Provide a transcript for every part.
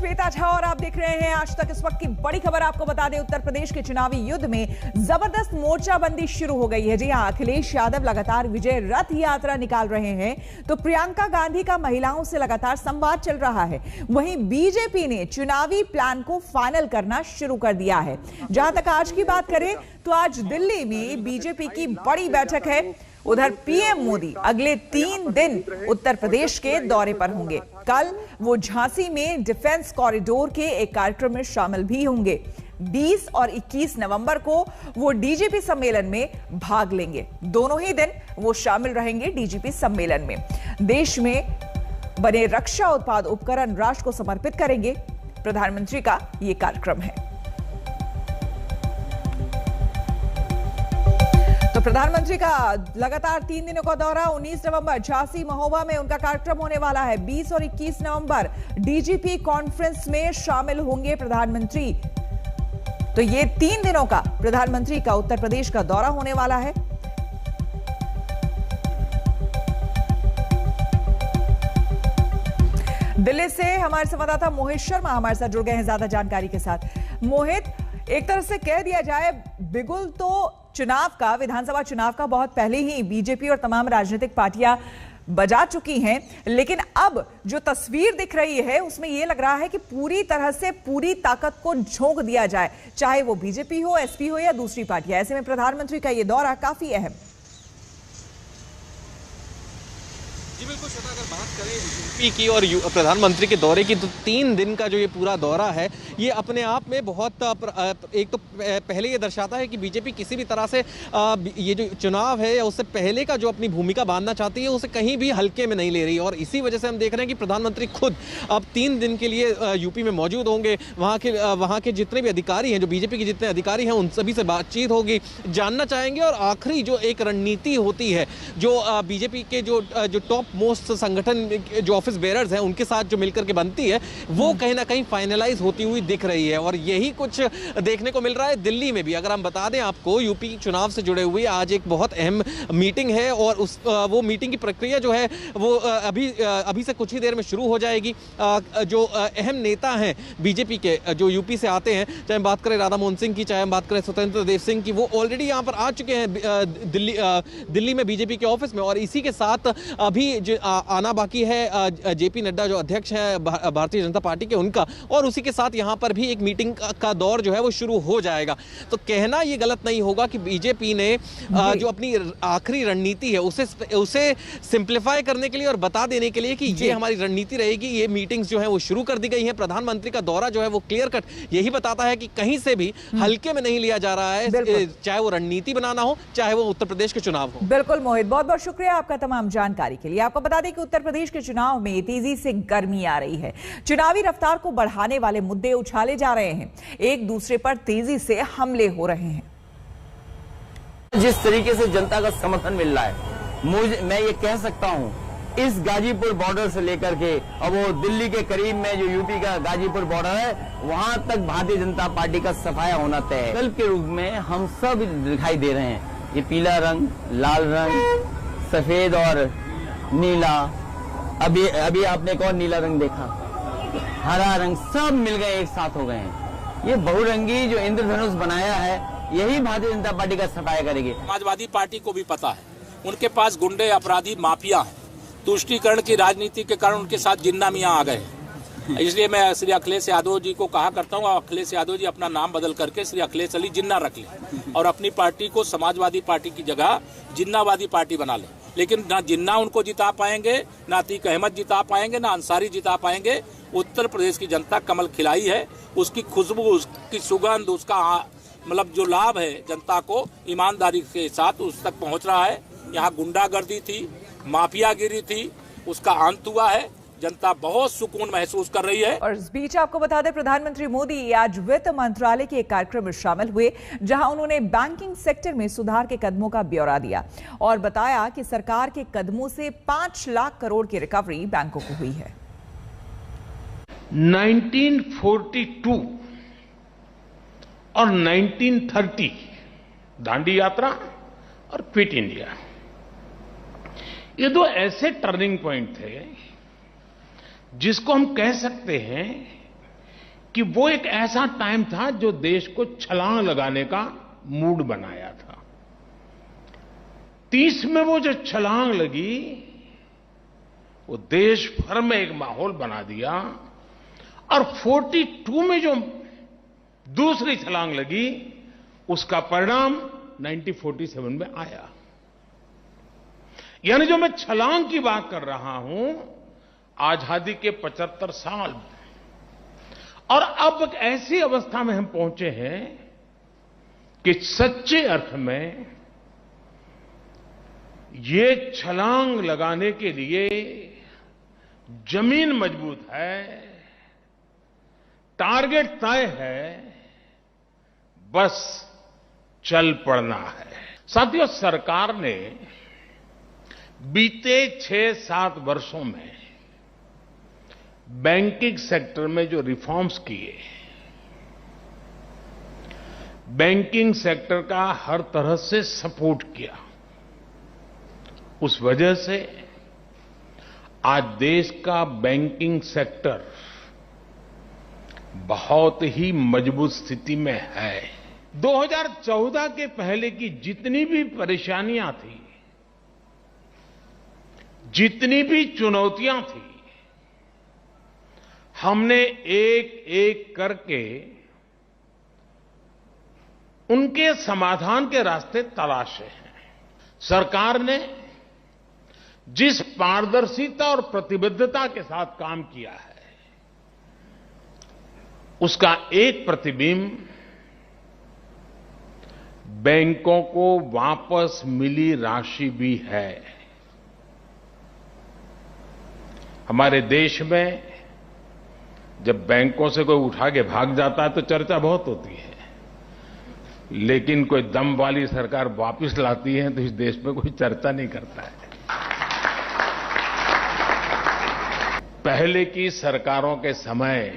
श्वेता झा और आप देख रहे हैं आज तक। इस वक्त की बड़ी खबर आपको बता दें, उत्तर प्रदेश के चुनावी युद्ध में जबरदस्त मोर्चाबंदी शुरू हो गई है। जी हां, अखिलेश यादव लगातार विजय रथ यात्रा निकाल रहे हैं, तो प्रियंका गांधी का महिलाओं से लगातार संवाद चल रहा है। वहीं बीजेपी ने चुनावी प्लान को फाइनल करना शुरू कर दिया है। जहां तक आज की बात करें तो आज दिल्ली में बीजेपी की बड़ी बैठक है। उधर पीएम मोदी अगले 3 दिन उत्तर प्रदेश के दौरे पर होंगे। कल वो झांसी में डिफेंस कॉरिडोर के एक कार्यक्रम में शामिल भी होंगे। 20 और 21 नवंबर को वो डीजीपी सम्मेलन में भाग लेंगे। दोनों ही दिन वो शामिल रहेंगे डीजीपी सम्मेलन में। देश में बने रक्षा उत्पाद उपकरण राष्ट्र को समर्पित करेंगे। प्रधानमंत्री का ये कार्यक्रम है। तो प्रधानमंत्री का लगातार 3 दिनों का दौरा। 19 नवंबर झांसी महोबा में उनका कार्यक्रम होने वाला है। 20 और 21 नवंबर डीजीपी कॉन्फ्रेंस में शामिल होंगे प्रधानमंत्री। तो ये 3 दिनों का प्रधानमंत्री का उत्तर प्रदेश का दौरा होने वाला है। दिल्ली से हमारे संवाददाता मोहित शर्मा हमारे साथ जुड़ गए हैं ज्यादा जानकारी के साथ। मोहित, एक तरह से कह दिया जाए बिगुल तो चुनाव का, विधानसभा चुनाव का बहुत पहले ही बीजेपी और तमाम राजनीतिक पार्टियां बजा चुकी हैं, लेकिन अब जो तस्वीर दिख रही है उसमें यह लग रहा है कि पूरी तरह से पूरी ताकत को झोंक दिया जाए, चाहे वो बीजेपी हो, एसपी हो या दूसरी पार्टियां। ऐसे में प्रधानमंत्री का यह दौरा काफी अहम। जी बिल्कुल श्वेता, अगर बात करें यूपी की और प्रधानमंत्री के दौरे की, तो 3 दिन का जो ये पूरा दौरा है ये अपने आप में बहुत एक तो पहले ये दर्शाता है कि बीजेपी किसी भी तरह से ये जो चुनाव है या उससे पहले का जो अपनी भूमिका बांधना चाहती है उसे कहीं भी हल्के में नहीं ले रही। और इसी वजह से हम देख रहे हैं कि प्रधानमंत्री खुद अब 3 दिन के लिए यूपी में मौजूद होंगे। वहाँ के जितने भी अधिकारी हैं, जो बीजेपी के जितने अधिकारी हैं, उन सभी से बातचीत होगी, जानना चाहेंगे। और आखिरी जो एक रणनीति होती है, जो बीजेपी के जो टॉप मोस्ट संगठन जो ऑफिस बेयरर्स हैं उनके साथ जो मिलकर के बनती है, वो कहीं ना कहीं फाइनलाइज होती हुई दिख रही है। और यही कुछ देखने को मिल रहा है दिल्ली में भी। अगर हम बता दें आपको, यूपी चुनाव से जुड़े हुए आज एक बहुत अहम मीटिंग है और वो मीटिंग की प्रक्रिया जो है वो अभी से कुछ ही देर में शुरू हो जाएगी। जो अहम नेता हैं बीजेपी के, जो यूपी से आते हैं, चाहे हम बात करें राधा मोहन सिंह की, चाहे हम बात करें स्वतंत्र देव सिंह की, वो ऑलरेडी यहाँ पर आ चुके हैं दिल्ली में बीजेपी के ऑफिस में। और इसी के साथ अभी आना बाकी है जेपी नड्डा जो अध्यक्ष है भारतीय जनता पार्टी के, उनका। और उसी के साथ यहाँ पर भी एक मीटिंग का दौर जो है वो शुरू हो जाएगा। तो कहना ये गलत नहीं होगा कि बीजेपी ने जो अपनी आखिरी रणनीति है उसे सिंप्लीफाई करने के लिए और बता देने के लिए कि ये हमारी रणनीति रहेगी, ये मीटिंग्स जो है वो शुरू कर दी गई हैं। प्रधानमंत्री का दौरा जो है वो क्लियर कट यही बताता है कि कहीं से भी हल्के में नहीं लिया जा रहा है, चाहे वो रणनीति बनाना हो, चाहे वो उत्तर प्रदेश के चुनाव हो। बिल्कुल मोहित, बहुत बहुत शुक्रिया आपका तमाम जानकारी के लिए। आपको बता दें कि उत्तर प्रदेश के चुनाव में तेजी से गर्मी आ रही है। चुनावी रफ्तार को बढ़ाने वाले मुद्दे उछाले जा रहे हैं, एक दूसरे पर तेजी से हमले हो रहे हैं। जिस तरीके से जनता का समर्थन मिल रहा है, मैं ये कह सकता हूं, इस गाजीपुर बॉर्डर से लेकर के अब वो दिल्ली के करीब में जो यूपी का गाजीपुर बॉर्डर है, वहां तक भारतीय जनता पार्टी का सफाया होना तय है। कल के रूप में हम सब दिखाई दे रहे हैं। ये पीला रंग, लाल रंग, सफेद और नीला, अभी आपने कौन नीला रंग देखा, हरा रंग, सब मिल गए, एक साथ हो गए हैं। ये बहुरंगी जो इंद्रधनुष बनाया है, यही भारतीय जनता पार्टी का सफाया करेगी। समाजवादी पार्टी को भी पता है, उनके पास गुंडे, अपराधी, माफिया हैं। तुष्टीकरण की राजनीति के कारण उनके साथ जिन्ना मियां आ गए। इसलिए मैं श्री अखिलेश यादव जी को कहा करता हूँ, अखिलेश यादव जी अपना नाम बदल करके श्री अखिलेश अली जिन्ना रख लें और अपनी पार्टी को समाजवादी पार्टी की जगह जिन्नावादी पार्टी बना लें। लेकिन ना जिन्ना उनको जिता पाएंगे, ना अतीक अहमद जिता पाएंगे, ना अंसारी जिता पाएंगे। उत्तर प्रदेश की जनता कमल खिलाई है, उसकी खुशबू, उसकी सुगंध, उसका मतलब जो लाभ है जनता को ईमानदारी के साथ उस तक पहुंच रहा है। यहाँ गुंडागर्दी थी, माफियागिरी थी, उसका अंत हुआ है। जनता बहुत सुकून महसूस कर रही है। और इस बीच आपको बता दें, प्रधानमंत्री मोदी आज वित्त मंत्रालय के एक कार्यक्रम में शामिल हुए, जहां उन्होंने बैंकिंग सेक्टर में सुधार के कदमों का ब्यौरा दिया और बताया कि सरकार के कदमों से 5 लाख करोड़ की रिकवरी बैंकों को हुई है। 1942 और 1930 दांडी यात्रा और क्विट इंडिया, ये 2 ऐसे टर्निंग पॉइंट थे जिसको हम कह सकते हैं कि वो एक ऐसा टाइम था जो देश को छलांग लगाने का मूड बनाया था। 30 में वो जो छलांग लगी वो देश भर में एक माहौल बना दिया, और 42 में जो दूसरी छलांग लगी उसका परिणाम 1947 में आया। यानी जो मैं छलांग की बात कर रहा हूं, आजादी के 75 साल, और अब एक ऐसी अवस्था में हम पहुंचे हैं कि सच्चे अर्थ में ये छलांग लगाने के लिए जमीन मजबूत है, टारगेट तय है, बस चल पड़ना है। साथियों, सरकार ने बीते 6-7 वर्षों में बैंकिंग सेक्टर में जो रिफॉर्म्स किए, बैंकिंग सेक्टर का हर तरह से सपोर्ट किया, उस वजह से आज देश का बैंकिंग सेक्टर बहुत ही मजबूत स्थिति में है। 2014 के पहले की जितनी भी परेशानियां थी, जितनी भी चुनौतियां थी, हमने एक एक करके उनके समाधान के रास्ते तलाशे हैं। सरकार ने जिस पारदर्शिता और प्रतिबद्धता के साथ काम किया है, उसका एक प्रतिबिंब बैंकों को वापस मिली राशि भी है। हमारे देश में जब बैंकों से कोई उठा के भाग जाता है तो चर्चा बहुत होती है, लेकिन कोई दम वाली सरकार वापस लाती है तो इस देश में कोई चर्चा नहीं करता है। पहले की सरकारों के समय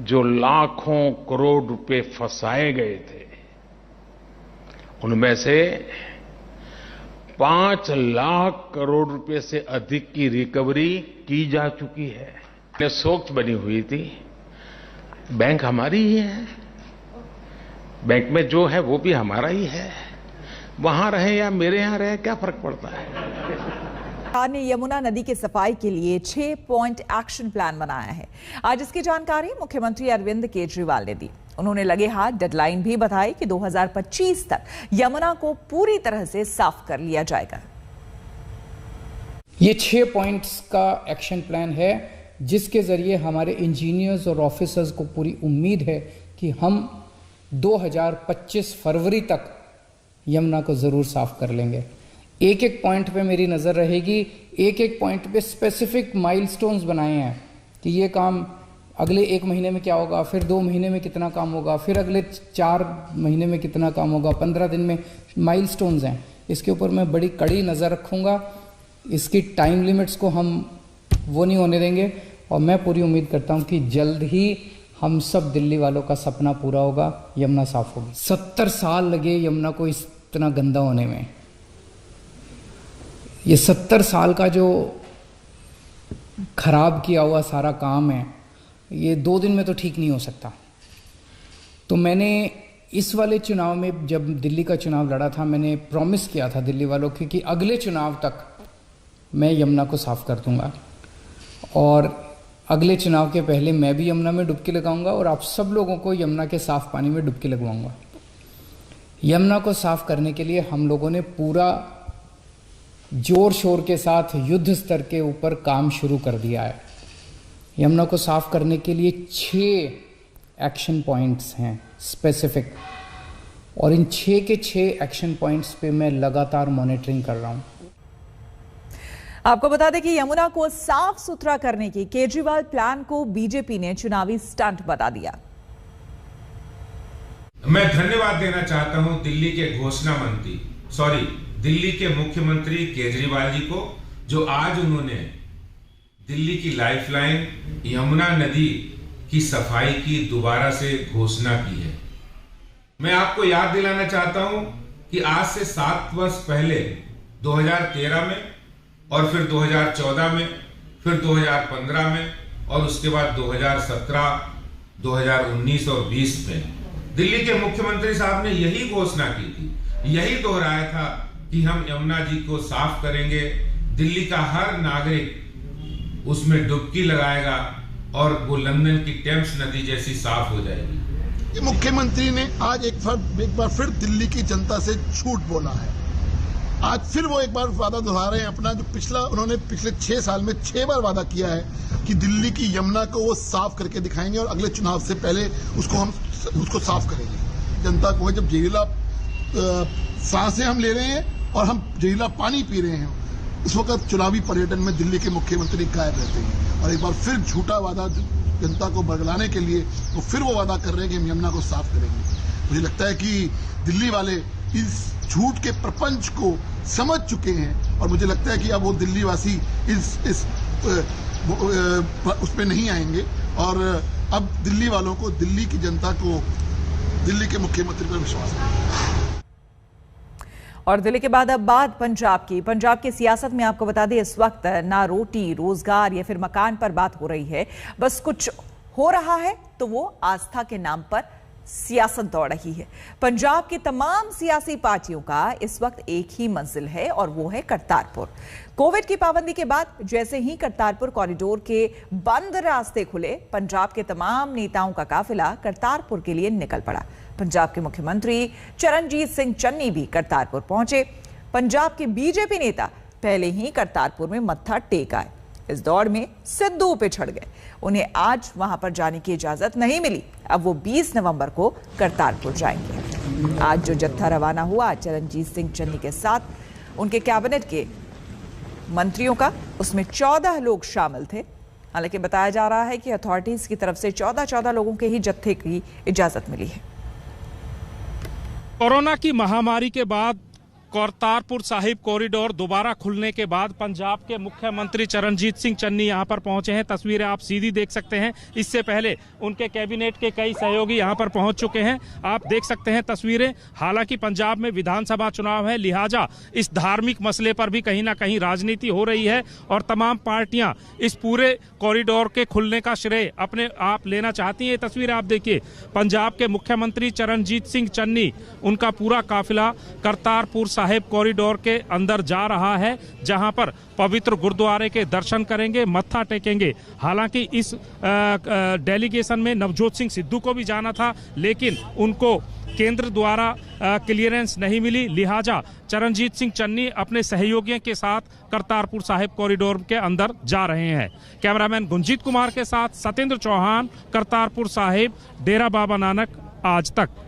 जो लाखों करोड़ रुपए फंसाए गए थे, उनमें से 5 लाख करोड़ रुपए से अधिक की रिकवरी की जा चुकी है। सोच बनी हुई थी, बैंक हमारी ही है, बैंक में जो है वो भी हमारा ही है, वहां रहे या मेरे यहां रहे, क्या फर्क पड़ता है। सरकार ने यमुना नदी की सफाई के लिए 6 पॉइंट एक्शन प्लान बनाया है। आज इसकी जानकारी मुख्यमंत्री अरविंद केजरीवाल ने दी। उन्होंने लगे हाथ डेडलाइन भी बताई कि 2025 तक यमुना को पूरी तरह से साफ कर लिया जाएगा। ये 6 पॉइंट्स का एक्शन प्लान है, जिसके जरिए हमारे इंजीनियर्स और ऑफिसर्स को पूरी उम्मीद है कि हम 2025 फरवरी तक यमुना को जरूर साफ कर लेंगे। एक एक पॉइंट पे मेरी नज़र रहेगी, एक एक पॉइंट पे स्पेसिफिक माइलस्टोन्स बनाए हैं कि ये काम अगले 1 महीने में क्या होगा, फिर 2 महीने में कितना काम होगा, फिर अगले 4 महीने में कितना काम होगा, 15 दिन में माइलस्टोन्स हैं। इसके ऊपर मैं बड़ी कड़ी नज़र रखूँगा। इसकी टाइम लिमिट्स को हम वो नहीं होने देंगे, और मैं पूरी उम्मीद करता हूँ कि जल्द ही हम सब दिल्ली वालों का सपना पूरा होगा, यमुना साफ होगी। 70 साल लगे यमुना को इतना गंदा होने में। ये 70 साल का जो खराब किया हुआ सारा काम है, ये 2 दिन में तो ठीक नहीं हो सकता। तो मैंने इस वाले चुनाव में, जब दिल्ली का चुनाव लड़ा था, मैंने प्रॉमिस किया था दिल्ली वालों को कि अगले चुनाव तक मैं यमुना को साफ कर दूंगा, और अगले चुनाव के पहले मैं भी यमुना में डुबकी लगाऊंगा और आप सब लोगों को यमुना के साफ पानी में डुबकी लगवाऊंगा। यमुना को साफ करने के लिए हम लोगों ने पूरा जोर शोर के साथ युद्ध स्तर के ऊपर काम शुरू कर दिया है। यमुना को साफ करने के लिए 6 एक्शन पॉइंट्स हैं स्पेसिफिक, और इन 6 के 6 एक्शन पॉइंट्स पे मैं लगातार मॉनिटरिंग कर रहा हूं। आपको बता दें कि यमुना को साफ सुथरा करने की केजरीवाल प्लान को बीजेपी ने चुनावी स्टंट बता दिया। मैं धन्यवाद देना चाहता हूं दिल्ली के मुख्यमंत्री केजरीवाल जी को, जो आज उन्होंने दिल्ली की लाइफलाइन यमुना नदी की सफाई की दोबारा से घोषणा की है। मैं आपको याद दिलाना चाहता हूं कि आज से 7 वर्ष पहले 2013 में, और फिर 2014 में, फिर 2015 में, और उसके बाद 2017 2019 और 20 में दिल्ली के मुख्यमंत्री साहब ने यही घोषणा की थी, यही दोहराया था कि हम यमुना जी को साफ करेंगे, दिल्ली का हर नागरिक उसमें डुबकी लगाएगा और वो लंदन की टेम्स नदी जैसी साफ हो जाएगी। मुख्यमंत्री ने आज एक बार फिर दिल्ली की जनता से झूठ बोला है। आज फिर वो एक बार वादा दोहरा रहे हैं अपना, जो उन्होंने पिछले 6 साल में 6 बार वादा किया है कि दिल्ली की यमुना को वो साफ करके दिखाएंगे और अगले चुनाव से पहले उसको साफ करेंगे। जनता को जब जहरीला सांसें हम ले रहे हैं और हम जहरीला पानी पी रहे हैं, इस वक्त चुनावी पर्यटन में दिल्ली के मुख्यमंत्री गायब रहते हैं और एक बार फिर झूठा वादा जनता को बरगलाने के लिए वो फिर वो वादा कर रहे हैं कि हम यमुना को साफ करेंगे। मुझे लगता है कि दिल्ली वाले इस झूठ के प्रपंच को समझ चुके हैं और मुझे लगता है कि अब वो दिल्ली वासी उसमें नहीं आएंगे और अब दिल्ली वालों को, दिल्ली की जनता को, दिल्ली के मुख्यमंत्री पर विश्वास है। और दिल्ली के बाद अब बात पंजाब की सियासत में आपको बता दें, इस वक्त ना रोटी, रोजगार या फिर मकान पर बात हो रही है, बस कुछ हो रहा है तो वो आस्था के नाम पर सियासत दौड़ रही है। पंजाब की तमाम सियासी पार्टियों का इस वक्त एक ही मंजिल है और वो है करतारपुर। कोविड की पाबंदी के बाद जैसे ही करतारपुर कॉरिडोर के बंद रास्ते खुले, पंजाब के तमाम नेताओं का काफिला करतारपुर के लिए निकल पड़ा। पंजाब के मुख्यमंत्री चरणजीत सिंह चन्नी भी करतारपुर पहुंचे। पंजाब के बीजेपी नेता पहले ही करतारपुर में मत्था टेक आए। इस दौड़ में सिद्धू पे चढ़ गए, उन्हें आज वहां पर जाने की इजाजत नहीं मिली। अब वो 20 नवंबर को करतारपुर जाएंगे। आज जो जत्था रवाना हुआ चरणजीत सिंह चन्नी के साथ उनके कैबिनेट के मंत्रियों का, उसमें 14 लोग शामिल थे। हालांकि बताया जा रहा है कि अथॉरिटीज की तरफ से 14 लोगों के ही जत्थे की इजाजत मिली है। कोरोना की महामारी के बाद करतारपुर साहिब कॉरिडोर दोबारा खुलने के बाद पंजाब के मुख्यमंत्री चरणजीत सिंह चन्नी यहां पर पहुंचे हैं। तस्वीरें आप सीधी देख सकते हैं। इससे पहले उनके कैबिनेट के कई सहयोगी यहां पर पहुंच चुके हैं। आप देख सकते हैं तस्वीरें। हालांकि पंजाब में विधानसभा चुनाव है, लिहाजा इस धार्मिक मसले पर भी कहीं ना कहीं राजनीति हो रही है और तमाम पार्टियां इस पूरे कॉरिडोर के खुलने का श्रेय अपने आप लेना चाहती हैं। तस्वीरें आप देखिए, पंजाब के मुख्यमंत्री चरणजीत सिंह चन्नी, उनका पूरा काफिला करतारपुर साहिब कॉरिडोर के अंदर जा रहा है, जहां पर पवित्र गुरुद्वारे के दर्शन करेंगे, मत्था टेकेंगे। हालांकि इस डेलीगेशन में नवजोत सिंह सिद्धू को भी जाना था, लेकिन उनको केंद्र द्वारा क्लियरेंस नहीं मिली, लिहाजा चरणजीत सिंह चन्नी अपने सहयोगियों के साथ करतारपुर साहिब कॉरिडोर के अंदर जा रहे हैं। कैमरामैन गुंजीत कुमार के साथ सत्येंद्र चौहान, करतारपुर साहिब, डेरा बाबा नानक, आज तक।